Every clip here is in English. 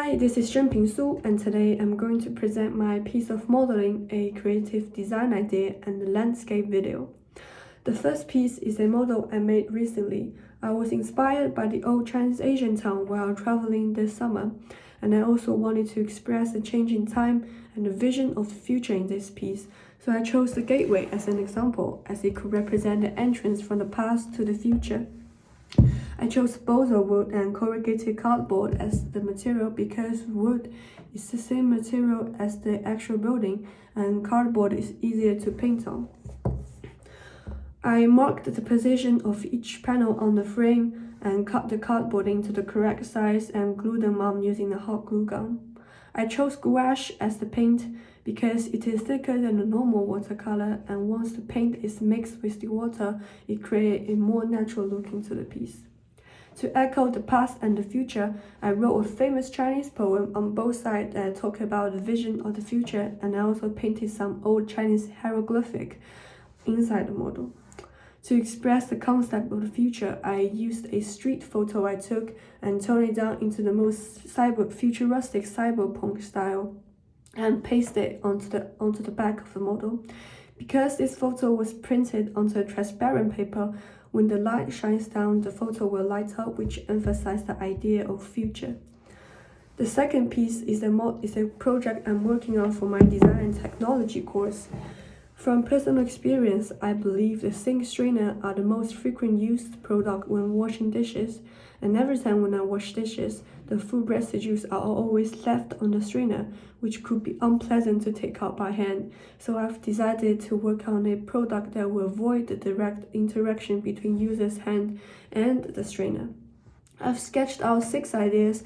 Hi, this is Zhenping Su, and today I'm going to present my piece of modeling, a creative design idea, and a landscape video. The first piece is a model I made recently. I was inspired by the old Chinese Asian town while traveling this summer, and I also wanted to express the change in time and the vision of the future in this piece, so I chose the gateway as an example, as it could represent the entrance from the past to the future. I chose balsa wood and corrugated cardboard as the material because wood is the same material as the actual building and cardboard is easier to paint on. I marked the position of each panel on the frame and cut the cardboard into the correct size and glued them on using a hot glue gun. I chose gouache as the paint because it is thicker than a normal watercolor, and once the paint is mixed with the water, it creates a more natural look into the piece. To echo the past and the future, I wrote a famous Chinese poem on both sides that talk about the vision of the future, and I also painted some old Chinese hieroglyphic inside the model. To express the concept of the future, I used a street photo I took and toned it down into the most futuristic cyberpunk style and pasted it onto the back of the model. Because this photo was printed onto a transparent paper, when the light shines down, the photo will light up, which emphasizes the idea of future. The second piece is a project I'm working on for my design and technology course. From personal experience, I believe the sink strainer are the most frequent used product when washing dishes, and every time when I wash dishes, the food residues are always left on the strainer, which could be unpleasant to take out by hand. So I've decided to work on a product that will avoid the direct interaction between user's hand and the strainer. I've sketched out 6 ideas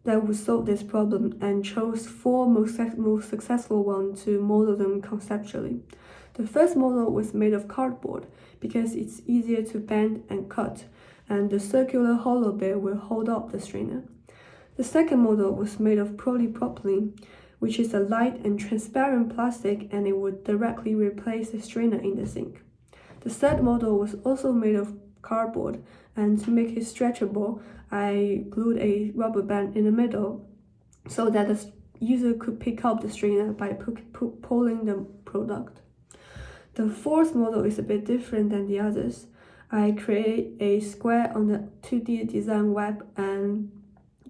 that would solve this problem and chose 4 most successful ones to model them conceptually. The first model was made of cardboard because it's easier to bend and cut, and the circular hollow bit will hold up the strainer. The second model was made of polypropylene, which is a light and transparent plastic, and it would directly replace the strainer in the sink. The third model was also made of cardboard, and to make it stretchable, I glued a rubber band in the middle so that the user could pick up the strainer by pulling the product. The fourth model is a bit different than the others. I create a square on the 2D design web and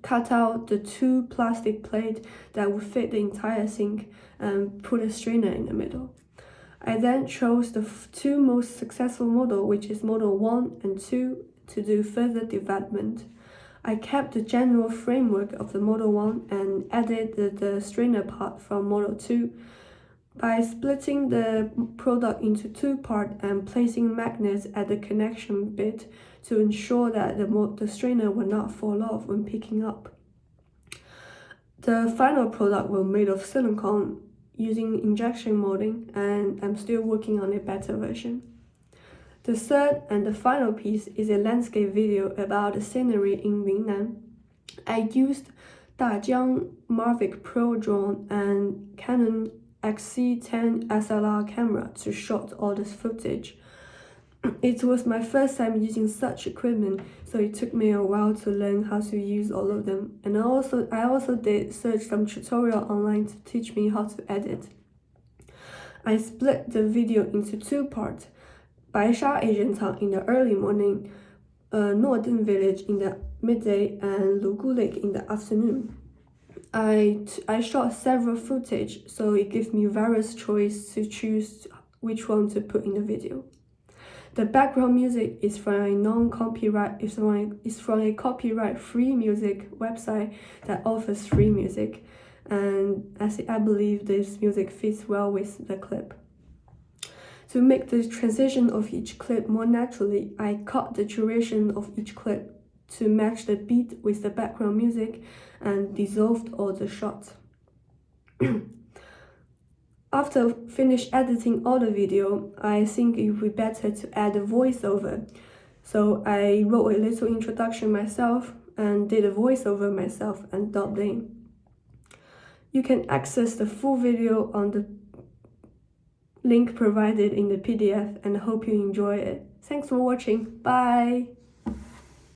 cut out the 2 plastic plates that would fit the entire sink and put a strainer in the middle. I then chose the 2 most successful models, which is model 1 and 2, to do further development. I kept the general framework of the model 1 and added the strainer part from model 2. By splitting the product into 2 parts and placing magnets at the connection bit to ensure that the strainer will not fall off when picking up. The final product was made of silicone using injection molding, and I'm still working on a better version. The third and the final piece is a landscape video about the scenery in Yunnan. I used Dajiang Mavic Pro drone and Canon XC10 SLR camera to shoot all this footage. It was my first time using such equipment, so it took me a while to learn how to use all of them. And I also did search some tutorial online to teach me how to edit. I split the video into 2 parts. Baisha Asian Town in the early morning, Norden Village in the midday, and Lugu Lake in the afternoon. I shot several footage, so it gives me various choices to choose which one to put in the video. The background music is from a copyright-free music website that offers free music, and I believe this music fits well with the clip. To make the transition of each clip more naturally, I cut the duration of each clip to match the beat with the background music and dissolved all the shots. After finished editing all the video, I think it would be better to add a voiceover. So I wrote a little introduction myself and did a voiceover myself and dubbed in. You can access the full video on the link provided in the PDF, and I hope you enjoy it. Thanks for watching. Bye!